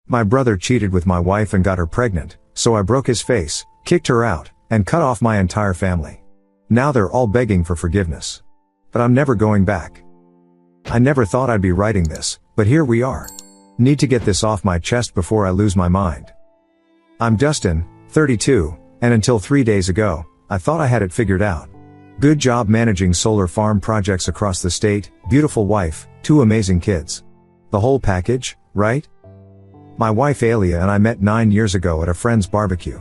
My brother cheated with my wife and got her pregnant, so I broke his face, kicked her out, and cut off my entire family. Now they're all begging for forgiveness. But I'm never going back. I never thought I'd be writing this, but here we are. Need to get this off my chest before I lose my mind. I'm Dustin, 32, and until 3 days ago, I thought I had it figured out. Good job managing solar farm projects across the state, beautiful wife, 2 amazing kids. The whole package, right? My wife Alia and I met 9 years ago at a friend's barbecue.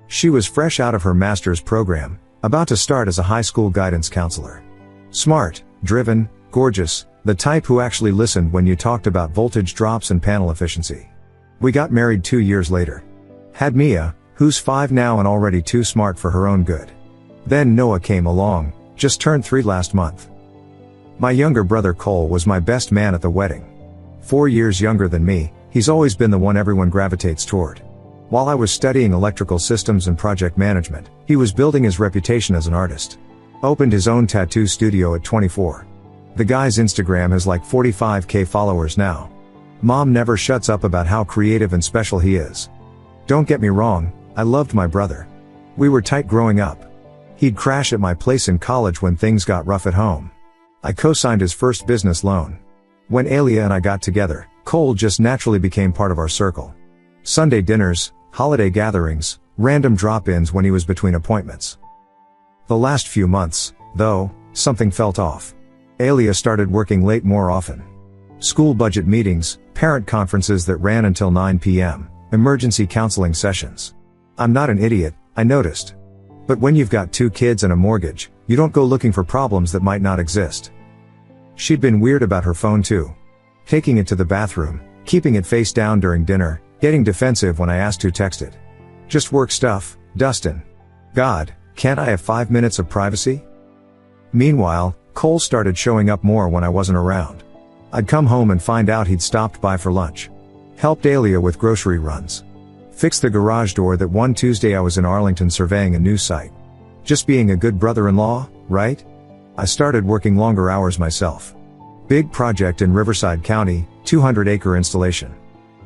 She was fresh out of her master's program, about to start as a high school guidance counselor. Smart, driven, gorgeous, the type who actually listened when you talked about voltage drops and panel efficiency. We got married 2 years later. Had Mia, who's 5 now and already too smart for her own good. Then Noah came along, just turned 3 last month. My younger brother Cole was my best man at the wedding. 4 years younger than me, he's always been the one everyone gravitates toward. While I was studying electrical systems and project management, he was building his reputation as an artist. Opened his own tattoo studio at 24. The guy's Instagram has like 45K followers now. Mom never shuts up about how creative and special he is. Don't get me wrong, I loved my brother. We were tight growing up. He'd crash at my place in college when things got rough at home. I co-signed his first business loan. When Alia and I got together, Cole just naturally became part of our circle. Sunday dinners, holiday gatherings, random drop-ins when he was between appointments. The last few months, though, something felt off. Alia started working late more often. School budget meetings, parent conferences that ran until 9 p.m., emergency counseling sessions. I'm not an idiot, I noticed. But when you've got 2 kids and a mortgage, you don't go looking for problems that might not exist. She'd been weird about her phone too. Taking it to the bathroom, keeping it face down during dinner, getting defensive when I asked who texted. Just work stuff, Dustin. God, can't I have 5 minutes of privacy? Meanwhile, Cole started showing up more when I wasn't around. I'd come home and find out he'd stopped by for lunch. Helped Alia with grocery runs. Fixed the garage door that one Tuesday I was in Arlington surveying a new site. Just being a good brother-in-law, right? I started working longer hours myself. Big project in Riverside County, 200-acre installation.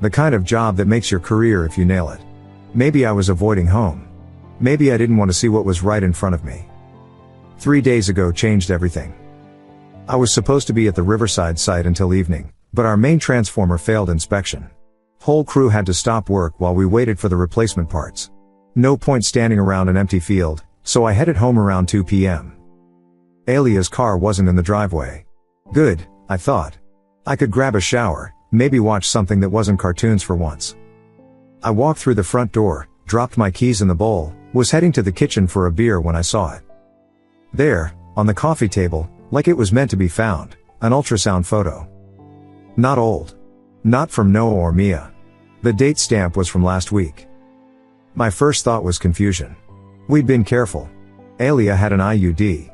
The kind of job that makes your career if you nail it. Maybe I was avoiding home. Maybe I didn't want to see what was right in front of me. 3 days ago changed everything. I was supposed to be at the Riverside site until evening, but our main transformer failed inspection. Whole crew had to stop work while we waited for the replacement parts. No point standing around an empty field, so I headed home around 2 p.m. Alia's car wasn't in the driveway. Good, I thought. I could grab a shower, maybe watch something that wasn't cartoons for once. I walked through the front door, dropped my keys in the bowl, was heading to the kitchen for a beer when I saw it. There, on the coffee table, like it was meant to be found, an ultrasound photo. Not old. Not from Noah or Mia. The date stamp was from last week. My first thought was confusion. We'd been careful. Alia had an IUD.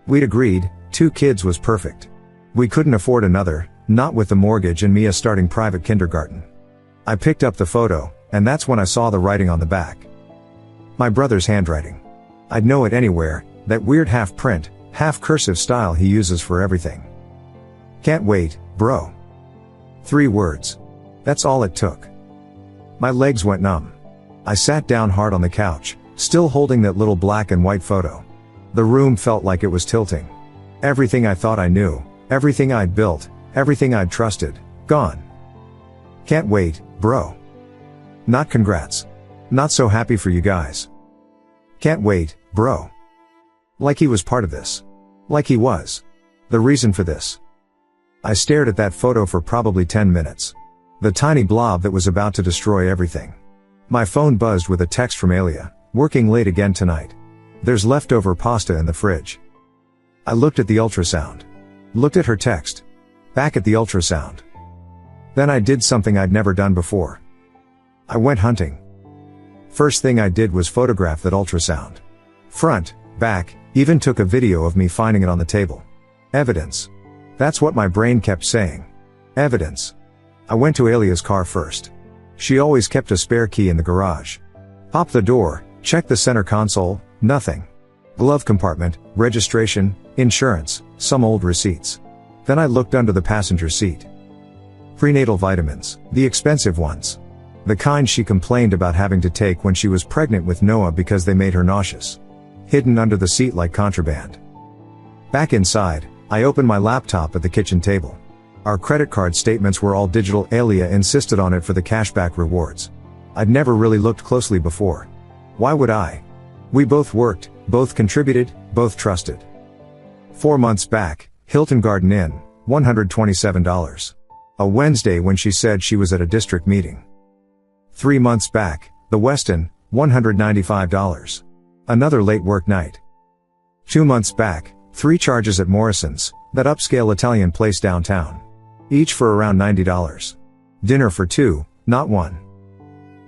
We'd agreed, 2 kids was perfect. We couldn't afford another, not with the mortgage and Mia starting private kindergarten. I picked up the photo, and that's when I saw the writing on the back. My brother's handwriting. I'd know it anywhere, that weird half-print, half-cursive style he uses for everything. Can't wait, bro. 3 words. That's all it took. My legs went numb. I sat down hard on the couch, still holding that little black and white photo. The room felt like it was tilting. Everything I thought I knew, everything I'd built, everything I'd trusted, gone. Can't wait, bro. Not congrats. Not so happy for you guys. Can't wait, bro. Like he was part of this. Like he was. The reason for this. I stared at that photo for probably 10 minutes. The tiny blob that was about to destroy everything. My phone buzzed with a text from Alia, working late again tonight. There's leftover pasta in the fridge. I looked at the ultrasound. Looked at her text. Back at the ultrasound. Then I did something I'd never done before. I went hunting. First thing I did was photograph that ultrasound. Front, back, even took a video of me finding it on the table. Evidence. That's what my brain kept saying. Evidence. I went to Alia's car first. She always kept a spare key in the garage. Popped the door, checked the center console, nothing. Glove compartment, registration, insurance, some old receipts. Then I looked under the passenger seat. Prenatal vitamins, the expensive ones. The kind she complained about having to take when she was pregnant with Noah because they made her nauseous. Hidden under the seat like contraband. Back inside, I opened my laptop at the kitchen table. Our credit card statements were all digital. Alia insisted on it for the cashback rewards. I'd never really looked closely before. Why would I? We both worked, both contributed, both trusted. 4 months back, Hilton Garden Inn, $127. A Wednesday when she said she was at a district meeting. 3 months back, the Westin, $195. Another late work night. 2 months back, 3 charges at Morrison's, that upscale Italian place downtown. Each for around $90. Dinner for 2, not 1.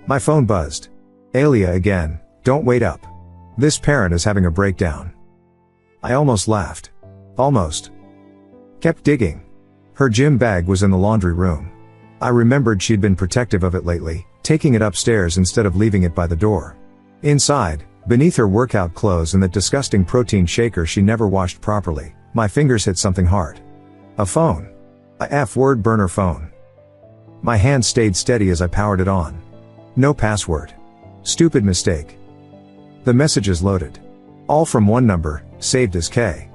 My phone buzzed. Alia again, don't wait up. This parent is having a breakdown. I almost laughed. Almost. Kept digging. Her gym bag was in the laundry room. I remembered she'd been protective of it lately, taking it upstairs instead of leaving it by the door. Inside, beneath her workout clothes and that disgusting protein shaker she never washed properly, my fingers hit something hard. A phone. A F-word burner phone. My hand stayed steady as I powered it on. No password. Stupid mistake. The messages loaded. All from one number, saved as K.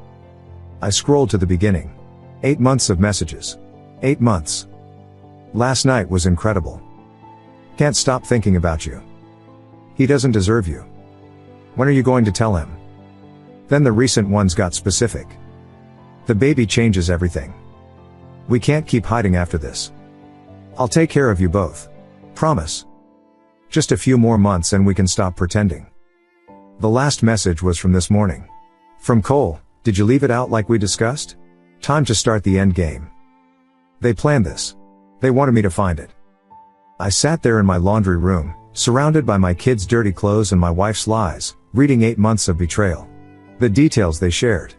I scrolled to the beginning. 8 months of messages. 8 months. Last night was incredible. Can't stop thinking about you. He doesn't deserve you. When are you going to tell him? Then the recent ones got specific. The baby changes everything. We can't keep hiding after this. I'll take care of you both. Promise. Just a few more months and we can stop pretending. The last message was from this morning. From Cole, did you leave it out like we discussed? Time to start the end game. They planned this. They wanted me to find it. I sat there in my laundry room, surrounded by my kids' dirty clothes and my wife's lies, reading 8 months of betrayal. The details they shared.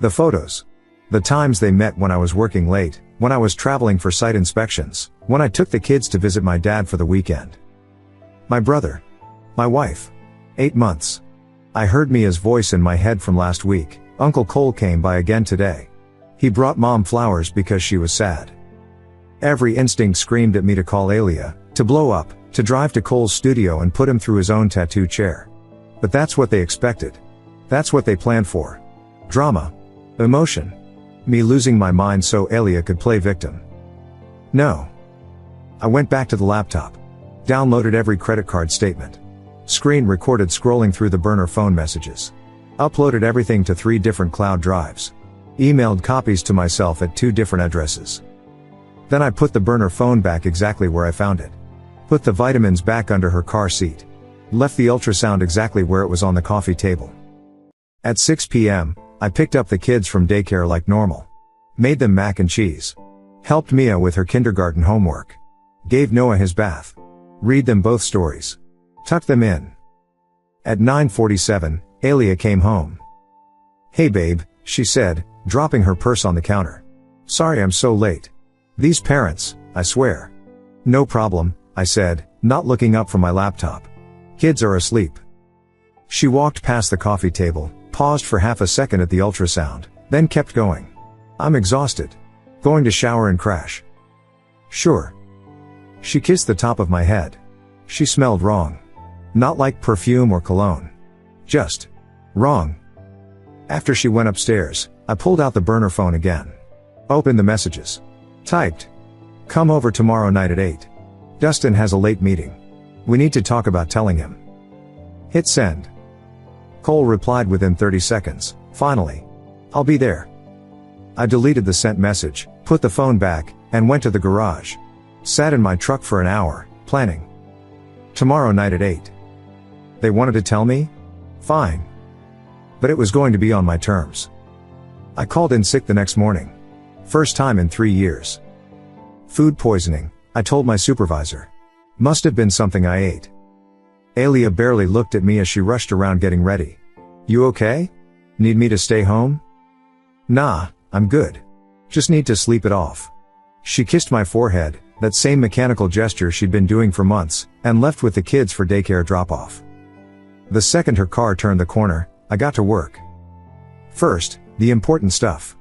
The photos. The times they met when I was working late, when I was traveling for site inspections, when I took the kids to visit my dad for the weekend. My brother. My wife. 8 months. I heard Mia's voice in my head from last week. Uncle Cole came by again today. He brought Mom flowers because she was sad. Every instinct screamed at me to call Alia, to blow up, to drive to Cole's studio and put him through his own tattoo chair. But that's what they expected. That's what they planned for. Drama. Emotion. Me losing my mind so Alia could play victim. No. I went back to the laptop. Downloaded every credit card statement. Screen recorded scrolling through the burner phone messages. Uploaded everything to 3 different cloud drives. Emailed copies to myself at 2 different addresses. Then I put the burner phone back exactly where I found it. Put the vitamins back under her car seat. Left the ultrasound exactly where it was on the coffee table. At 6 p.m., I picked up the kids from daycare like normal. Made them mac and cheese. Helped Mia with her kindergarten homework. Gave Noah his bath. Read them both stories. Tucked them in. At 9:47, Alia came home. Hey babe, she said, dropping her purse on the counter. Sorry I'm so late. These parents, I swear. No problem, I said, not looking up from my laptop. Kids are asleep. She walked past the coffee table, paused for half a second at the ultrasound, then kept going. I'm exhausted. Going to shower and crash. Sure. She kissed the top of my head. She smelled wrong. Not like perfume or cologne. Just wrong. After she went upstairs, I pulled out the burner phone again. Opened the messages. Typed. Come over tomorrow night at 8. Dustin has a late meeting. We need to talk about telling him. Hit send. Cole replied within 30 seconds. Finally. I'll be there. I deleted the sent message, put the phone back, and went to the garage. Sat in my truck for an hour, planning. Tomorrow night at 8. They wanted to tell me? Fine. But it was going to be on my terms. I called in sick the next morning. First time in 3 years. Food poisoning, I told my supervisor. Must have been something I ate. Alia barely looked at me as she rushed around getting ready. You okay? Need me to stay home? Nah, I'm good. Just need to sleep it off. She kissed my forehead, that same mechanical gesture she'd been doing for months, and left with the kids for daycare drop-off. The second her car turned the corner, I got to work. First, the important stuff.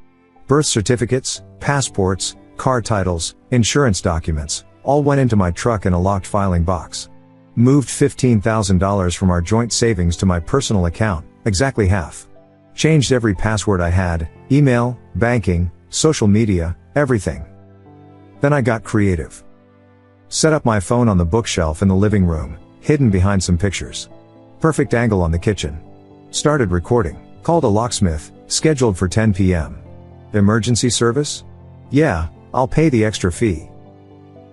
Birth certificates, passports, car titles, insurance documents, All went into my truck in a locked filing box. Moved $15,000 from our joint savings to my personal account, exactly half. Changed every password I had, email, banking, social media, everything. Then I got creative. Set up my phone on the bookshelf in the living room, hidden behind some pictures. Perfect angle on the kitchen. Started recording. Called a locksmith, scheduled for 10 p.m. Emergency service? Yeah, I'll pay the extra fee.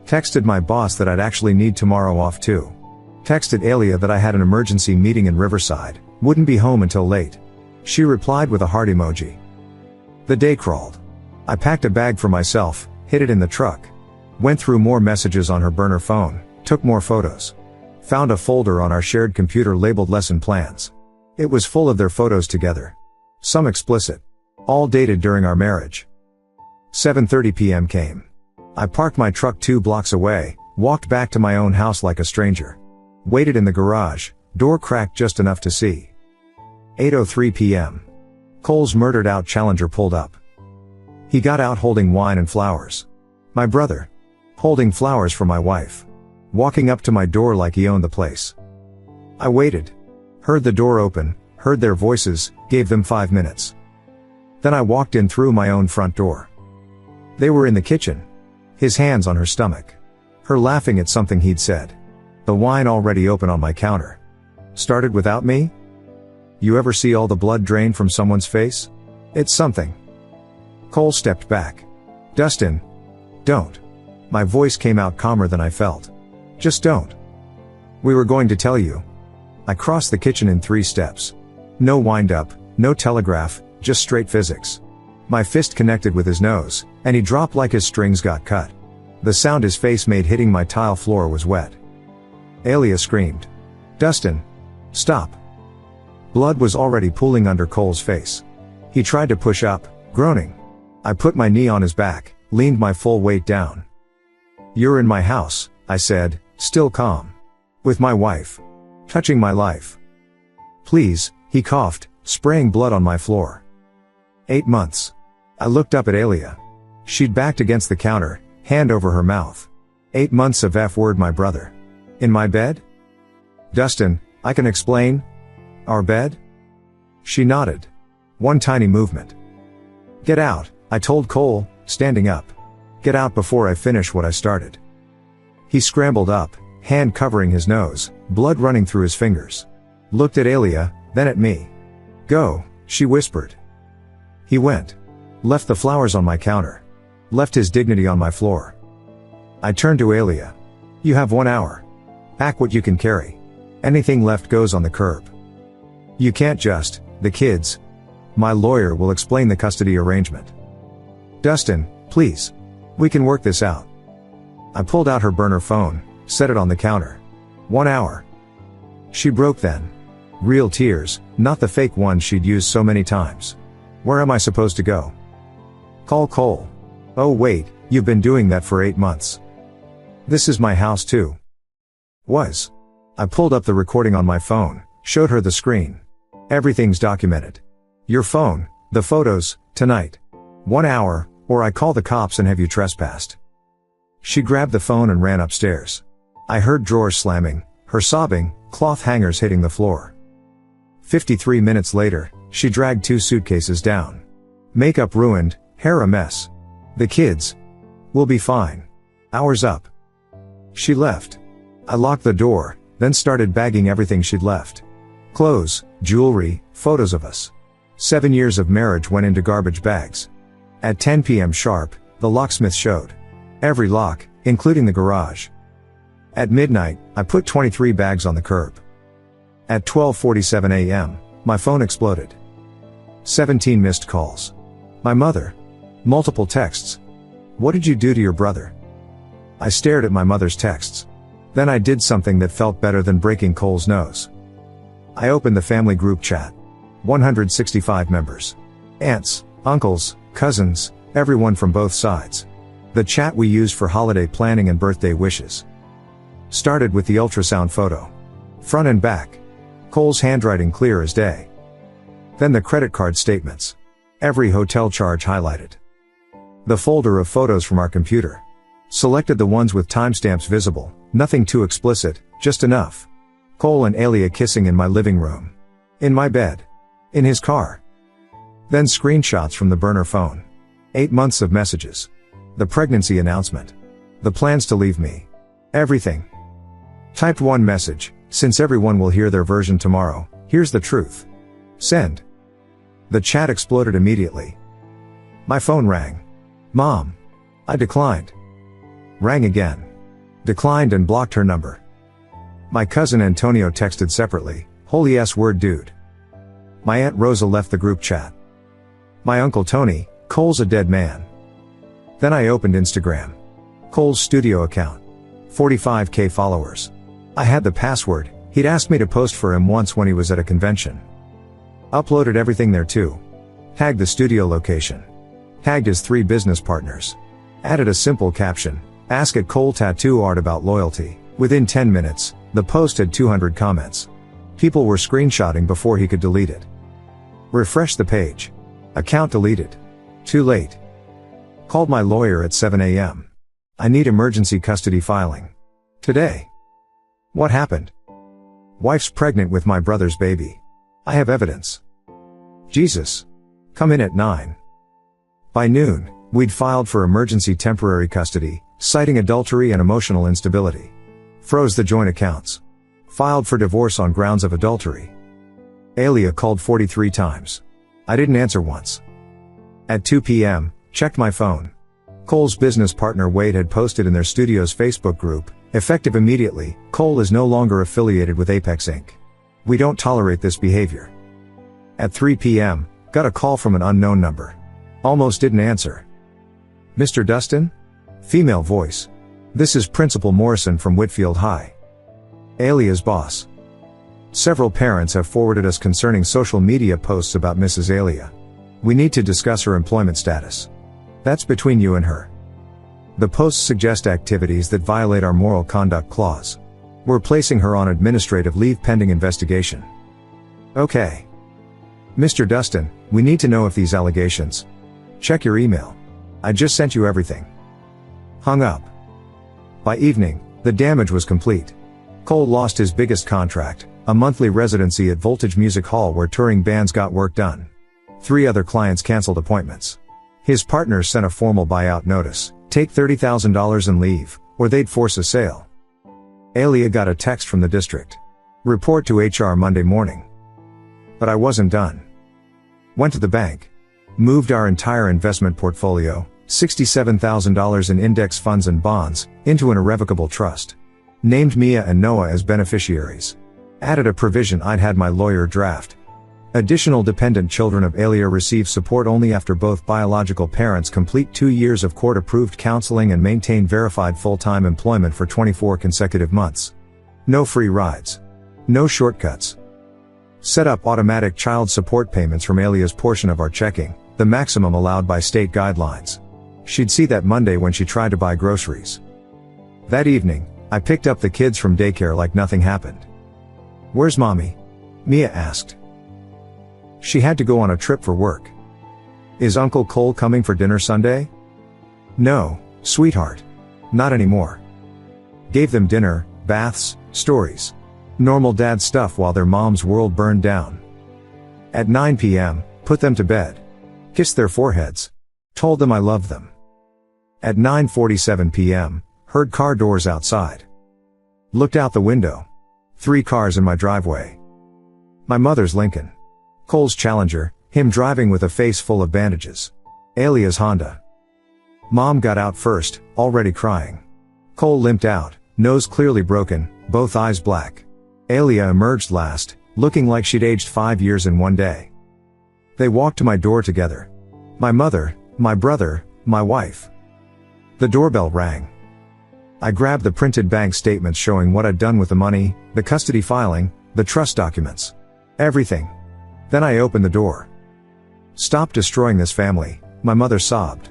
Texted my boss that I'd actually need tomorrow off too. Texted Alia that I had an emergency meeting in Riverside, wouldn't be home until late. She replied with a heart emoji. The day crawled. I packed a bag for myself, hid it in the truck. Went through more messages on her burner phone, took more photos. Found a folder on our shared computer labeled lesson plans. It was full of their photos together. Some explicit. All dated during our marriage. 7:30 p.m. came. I parked my truck 2 blocks away, walked back to my own house like a stranger. Waited in the garage, door cracked just enough to see. 8:03 p.m. Cole's murdered out Challenger pulled up. He got out holding wine and flowers. My brother. Holding flowers for my wife. Walking up to my door like he owned the place. I waited. Heard the door open, heard their voices, gave them 5 minutes. Then I walked in through my own front door. They were in the kitchen. His hands on her stomach. Her laughing at something he'd said. The wine already open on my counter. Started without me? You ever see all the blood drain from someone's face? It's something. Cole stepped back. Dustin. Don't. My voice came out calmer than I felt. Just don't. We were going to tell you. I crossed the kitchen in 3 steps. No wind up, no telegraph, just straight physics. My fist connected with his nose, and he dropped like his strings got cut. The sound his face made hitting my tile floor was wet. Alia screamed. Dustin. Stop. Blood was already pooling under Cole's face. He tried to push up, groaning. I put my knee on his back, leaned my full weight down. You're in my house, I said, still calm. With my wife. Touching my life. Please, he coughed, spraying blood on my floor. 8 months. I looked up at Alia. She'd backed against the counter, hand over her mouth. 8 months of F-word, my brother. In my bed? Dustin, I can explain. Our bed? She nodded. One tiny movement. Get out, I told Cole, standing up. Get out before I finish what I started. He scrambled up, hand covering his nose, blood running through his fingers. Looked at Alia, then at me. Go, she whispered. He went. Left the flowers on my counter. Left his dignity on my floor. I turned to Alia. You have 1 hour. Pack what you can carry. Anything left goes on the curb. You can't just, the kids. My lawyer will explain the custody arrangement. Dustin, please. We can work this out. I pulled out her burner phone, set it on the counter. 1 hour. She broke then. Real tears, not the fake ones she'd used so many times. Where am I supposed to go? Call Cole. Oh wait, you've been doing that for 8 months. This is my house too. Was. I pulled up the recording on my phone, showed her the screen. Everything's documented. Your phone, the photos, tonight. 1 hour, or I call the cops and have you trespassed. She grabbed the phone and ran upstairs. I heard drawers slamming, her sobbing, cloth hangers hitting the floor. 53 minutes later, she dragged 2 suitcases down. Makeup ruined, hair a mess. The kids. We'll be fine. Hours up. She left. I locked the door, then started bagging everything she'd left. Clothes, jewelry, photos of us. 7 years of marriage went into garbage bags. At 10 p.m. sharp, the locksmith showed. Every lock, including the garage. At midnight, I put 23 bags on the curb. At 12:47 a.m., my phone exploded. 17 missed calls. My mother. Multiple texts. What did you do to your brother? I stared at my mother's texts. Then I did something that felt better than breaking Cole's nose. I opened the family group chat. 165 members. Aunts, uncles, cousins, everyone from both sides. The chat we used for holiday planning and birthday wishes. Started with the ultrasound photo. Front and back. Cole's handwriting clear as day. Then the credit card statements. Every hotel charge highlighted. The folder of photos from our computer. Selected the ones with timestamps visible, nothing too explicit, just enough. Cole and Alia kissing in my living room. In my bed. In his car. Then screenshots from the burner phone. 8 months of messages. The pregnancy announcement. The plans to leave me. Everything. Typed one message, since everyone will hear their version tomorrow, here's the truth. Send. The chat exploded immediately. My phone rang. Mom. I declined. Rang again. Declined and blocked her number. My cousin Antonio texted separately, holy S-word dude. My Aunt Rosa left the group chat. My Uncle Tony, Cole's a dead man. Then I opened Instagram. Cole's studio account. 45k followers. I had the password, he'd asked me to post for him once when he was at a convention. Uploaded everything there too. Tagged the studio location. Tagged his 3 business partners. Added a simple caption, ask at Cole Tattoo Art about loyalty. Within 10 minutes, the post had 200 comments. People were screenshotting before he could delete it. Refresh the page. Account deleted. Too late. Called my lawyer at 7 a.m. I need emergency custody filing. Today. What happened? Wife's pregnant with my brother's baby. I have evidence. Jesus. Come in at 9. By noon, we'd filed for emergency temporary custody, citing adultery and emotional instability. Froze the joint accounts. Filed for divorce on grounds of adultery. Alia called 43 times. I didn't answer once. At 2 p.m., checked my phone. Cole's business partner Wade had posted in their studio's Facebook group, effective immediately, Cole is no longer affiliated with Apex Inc. We don't tolerate this behavior. At 3 p.m., got a call from an unknown number. Almost didn't answer. Mr. Dustin? Female voice. This is Principal Morrison from Whitfield High. Alia's boss. Several parents have forwarded us concerning social media posts about Mrs. Alia. We need to discuss her employment status. That's between you and her. The posts suggest activities that violate our moral conduct clause. We're placing her on administrative leave pending investigation. Okay. Mr. Dustin, we need to know if these allegations. Check your email. I just sent you everything. Hung up. By evening, the damage was complete. Cole lost his biggest contract, a monthly residency at Voltage Music Hall where touring bands got work done. 3 other clients canceled appointments. His partners sent a formal buyout notice, take $30,000 and leave, or they'd force a sale. Alia got a text from the district. Report to HR Monday morning. But I wasn't done. Went to the bank. Moved our entire investment portfolio, $67,000 in index funds and bonds, into an irrevocable trust. Named Mia and Noah as beneficiaries. Added a provision I'd had my lawyer draft. Additional dependent children of Alia receive support only after both biological parents complete 2 years of court-approved counseling and maintain verified full-time employment for 24 consecutive months. No free rides. No shortcuts. Set up automatic child support payments from Alia's portion of our checking, the maximum allowed by state guidelines. She'd see that Monday when she tried to buy groceries. That evening, I picked up the kids from daycare like nothing happened. Where's mommy? Mia asked. She had to go on a trip for work. Is Uncle Cole coming for dinner Sunday? No, sweetheart. Not anymore. Gave them dinner, baths, stories. Normal dad stuff while their mom's world burned down. At 9 p.m., put them to bed. Kissed their foreheads. Told them I loved them. At 9:47 p.m., heard car doors outside. Looked out the window. 3 cars in my driveway. My mother's Lincoln. Cole's Challenger, him driving with a face full of bandages. Alia's Honda. Mom got out first, already crying. Cole limped out, nose clearly broken, both eyes black. Alia emerged last, looking like she'd aged 5 years in one day. They walked to my door together. My mother, my brother, my wife. The doorbell rang. I grabbed the printed bank statements showing what I'd done with the money, the custody filing, the trust documents. Everything. Then I opened the door. Stop destroying this family, my mother sobbed.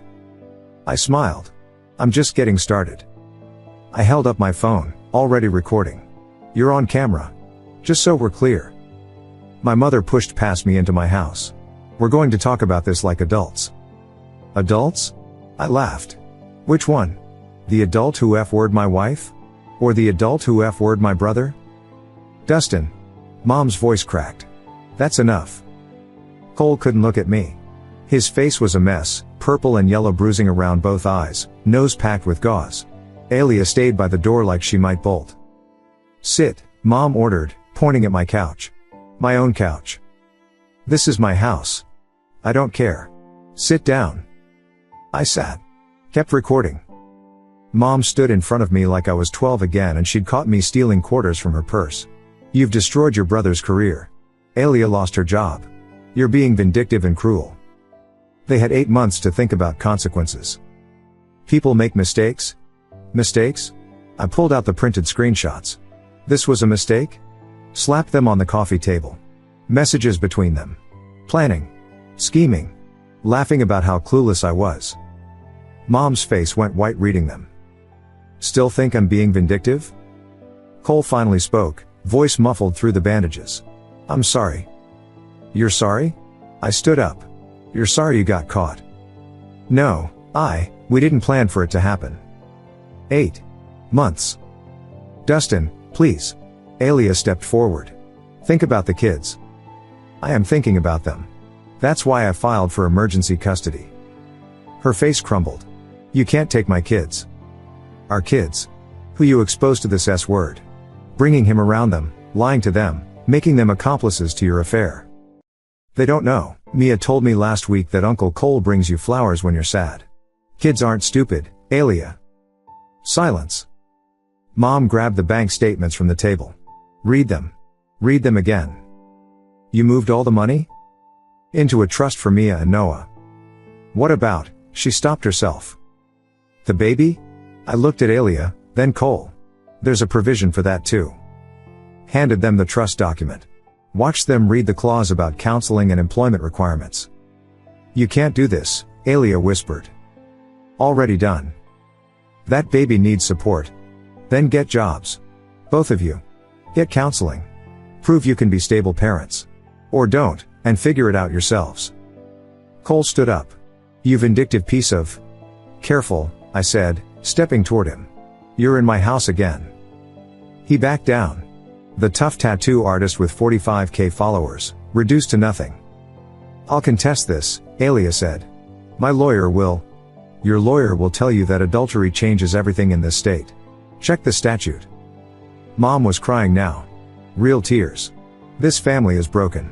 I smiled. I'm just getting started. I held up my phone, already recording. You're on camera. Just so we're clear. My mother pushed past me into my house. We're going to talk about this like adults. Adults? I laughed. Which one? The adult who F-word my wife? Or the adult who F-word my brother? Dustin. Mom's voice cracked. That's enough. Cole couldn't look at me. His face was a mess, purple and yellow bruising around both eyes, nose packed with gauze. Alia stayed by the door like she might bolt. Sit, Mom ordered, pointing at my couch. My own couch. This is my house. I don't care. Sit down. I sat. Kept recording. Mom stood in front of me like I was 12 again and she'd caught me stealing quarters from her purse. You've destroyed your brother's career. Alia lost her job. You're being vindictive and cruel. They had 8 months to think about consequences. People make mistakes? Mistakes? I pulled out the printed screenshots. This was a mistake? Slapped them on the coffee table. Messages between them. Planning. Scheming. Laughing about how clueless I was. Mom's face went white reading them. Still think I'm being vindictive? Cole finally spoke, voice muffled through the bandages. I'm sorry. You're sorry? I stood up. You're sorry you got caught. No, we didn't plan for it to happen. 8 months. Dustin, please. Alia stepped forward. Think about the kids. I am thinking about them. That's why I filed for emergency custody. Her face crumbled. You can't take my kids. Our kids. Who you exposed to this S-word. Bringing him around them, lying to them, making them accomplices to your affair. They don't know. Mia told me last week that Uncle Cole brings you flowers when you're sad. Kids aren't stupid, Alia. Silence. Mom grabbed the bank statements from the table. Read them. Read them again. You moved all the money? Into a trust for Mia and Noah. What about? She stopped herself. The baby? I looked at Alia, then Cole. There's a provision for that too. Handed them the trust document. Watched them read the clause about counseling and employment requirements. You can't do this, Alia whispered. Already done. That baby needs support. Then get jobs. Both of you. Get counseling. Prove you can be stable parents. Or don't, and figure it out yourselves. Cole stood up. You vindictive piece of... Careful, I said, stepping toward him. You're in my house again. He backed down. The tough tattoo artist with 45k followers, reduced to nothing. I'll contest this, Alia said. My lawyer will. Your lawyer will tell you that adultery changes everything in this state. Check the statute. Mom was crying now. Real tears. This family is broken.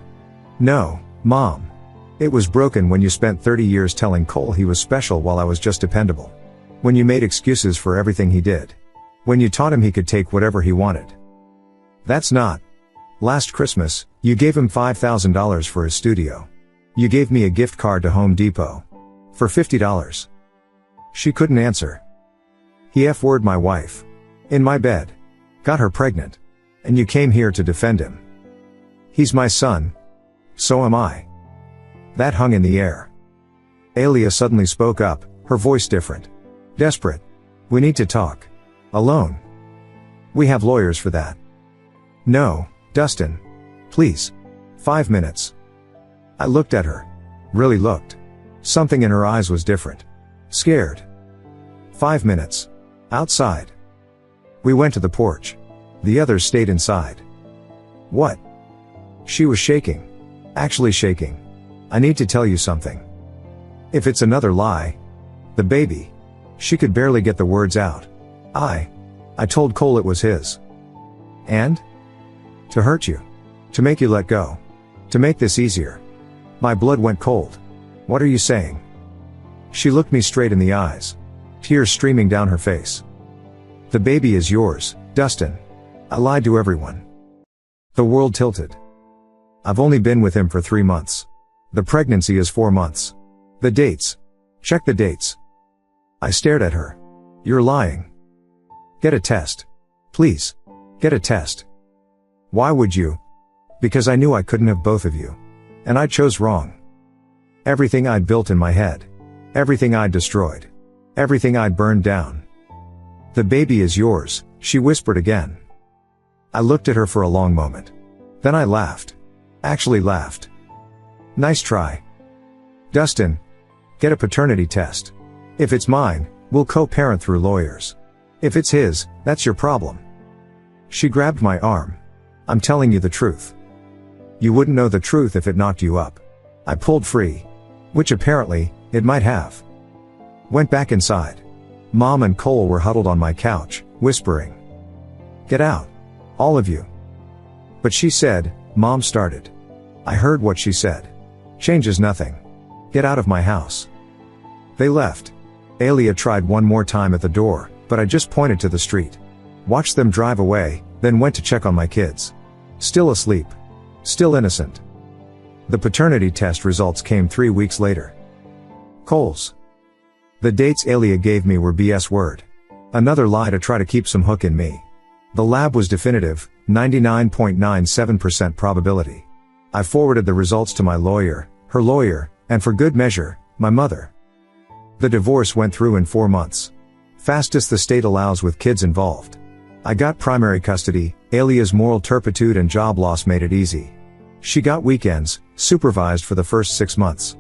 No, Mom. It was broken when you spent 30 years telling Cole he was special while I was just dependable. When you made excuses for everything he did. When you taught him he could take whatever he wanted. That's not. Last Christmas, you gave him $5,000 for his studio. You gave me a gift card to Home Depot. For $50. She couldn't answer. He F-worded my wife. In my bed. Got her pregnant. And you came here to defend him. He's my son. So am I. That hung in the air. Alia suddenly spoke up, her voice different. Desperate. We need to talk. Alone. We have lawyers for that. No, Dustin. Please. 5 minutes. I looked at her. Really looked. Something in her eyes was different. Scared. 5 minutes. Outside. We went to the porch. The others stayed inside. What? She was shaking. Actually shaking. I need to tell you something. If it's another lie. The baby. She could barely get the words out. I told Cole it was his. And? To hurt you. To make you let go. To make this easier. My blood went cold. What are you saying? She looked me straight in the eyes. Tears streaming down her face. The baby is yours, Dustin. I lied to everyone. The world tilted. I've only been with him for 3 months. The pregnancy is 4 months. The dates. Check the dates. I stared at her. You're lying. Get a test. Please. Get a test. Why would you? Because I knew I couldn't have both of you. And I chose wrong. Everything I'd built in my head. Everything I'd destroyed. Everything I'd burned down. The baby is yours, she whispered again. I looked at her for a long moment. Then I laughed. Actually laughed. Nice try. Dustin. Get a paternity test. If it's mine, We'll co-parent through lawyers. If it's his, that's your problem. She grabbed my arm. I'm telling you the truth. You wouldn't know the truth if it knocked you up. I pulled free. Which apparently, it might have. Went back inside. Mom and Cole were huddled on my couch, whispering. Get out. All of you. But she said, Mom started. I heard what she said. Changes nothing. Get out of my house. They left. Alia tried one more time at the door, but I just pointed to the street. Watched them drive away, then went to check on my kids. Still asleep. Still innocent. The paternity test results came 3 weeks later. Cole's. The dates Alia gave me were BS word. Another lie to try to keep some hook in me. The lab was definitive, 99.97% probability. I forwarded the results to my lawyer, her lawyer, and for good measure, my mother. The divorce went through in 4 months. Fastest the state allows with kids involved. I got primary custody, Alia's moral turpitude and job loss made it easy. She got weekends, supervised for the first 6 months.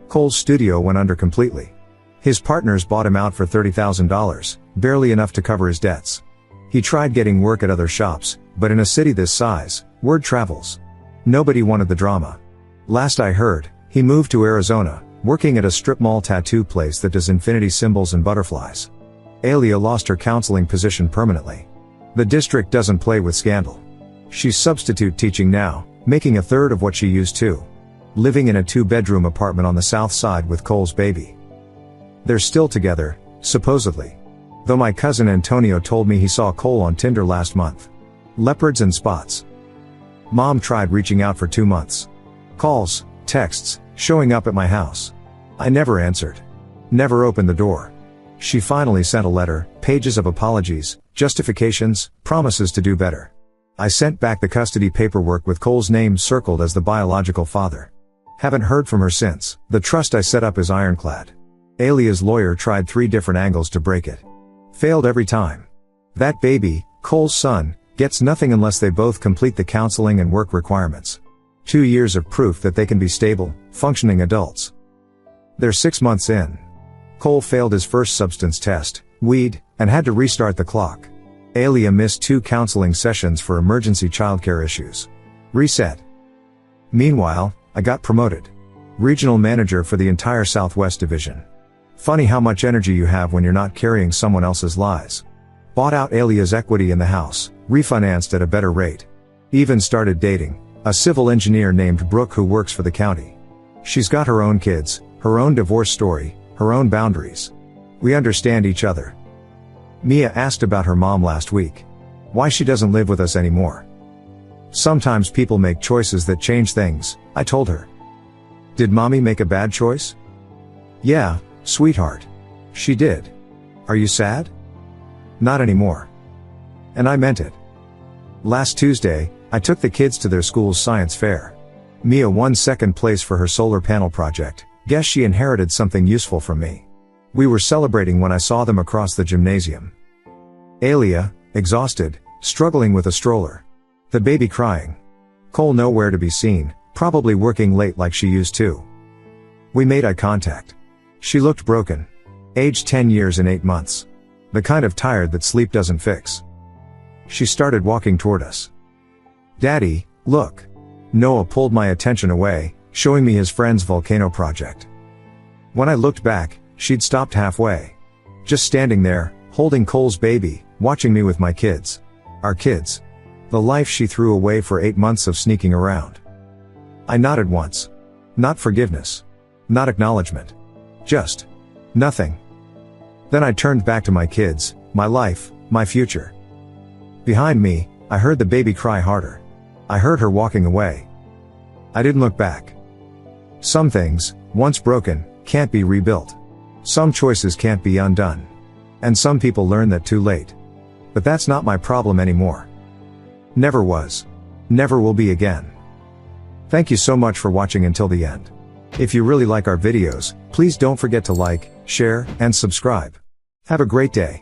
Cole's studio went under completely. His partners bought him out for $30,000, barely enough to cover his debts. He tried getting work at other shops, but in a city this size, word travels. Nobody wanted the drama. Last I heard, he moved to Arizona, working at a strip mall tattoo place that does infinity symbols and butterflies. Alia lost her counseling position permanently. The district doesn't play with scandal. She's substitute teaching now, making a third of what she used to. Living in a 2-bedroom apartment on the south side with Cole's baby. They're still together, supposedly. Though my cousin Antonio told me he saw Cole on Tinder last month. Leopards and spots. Mom tried reaching out for 2 months. Calls, texts, showing up at my house. I never answered. Never opened the door. She finally sent a letter, pages of apologies, justifications, promises to do better. I sent back the custody paperwork with Cole's name circled as the biological father. Haven't heard from her since. The trust I set up is ironclad. Alia's lawyer tried 3 different angles to break it. Failed every time. That baby, Cole's son, gets nothing unless they both complete the counseling and work requirements. 2 years of proof that they can be stable, functioning adults. They're 6 months in. Cole failed his first substance test, weed, and had to restart the clock. Alia missed 2 counseling sessions for emergency childcare issues. Reset. Meanwhile, I got promoted. Regional manager for the entire Southwest Division. Funny how much energy you have when you're not carrying someone else's lies. Bought out Alia's equity in the house, refinanced at a better rate. Even started dating a civil engineer named Brooke who works for the county. She's got her own kids, her own divorce story, her own boundaries. We understand each other. Mia asked about her mom last week. Why she doesn't live with us anymore. Sometimes people make choices that change things, I told her. Did mommy make a bad choice? Yeah, sweetheart. She did. Are you sad? Not anymore. And I meant it. Last Tuesday, I took the kids to their school's science fair. Mia won 2nd place for her solar panel project. Guess she inherited something useful from me. We were celebrating when I saw them across the gymnasium. Alia, exhausted, struggling with a stroller. The baby crying. Cole nowhere to be seen, probably working late like she used to. We made eye contact. She looked broken. Aged 10 years and 8 months. The kind of tired that sleep doesn't fix. She started walking toward us. Daddy, look. Noah pulled my attention away, showing me his friend's volcano project. When I looked back, she'd stopped halfway. Just standing there, holding Cole's baby, watching me with my kids. Our kids. The life she threw away for 8 months of sneaking around. I nodded once. Not forgiveness. Not acknowledgement. Just nothing. Then I turned back to my kids, my life, my future. Behind me, I heard the baby cry harder. I heard her walking away. I didn't look back. Some things, once broken, can't be rebuilt. Some choices can't be undone. And some people learn that too late. But that's not my problem anymore. Never was. Never will be again. Thank you so much for watching until the end. If you really like our videos, please don't forget to like, share, and subscribe. Have a great day.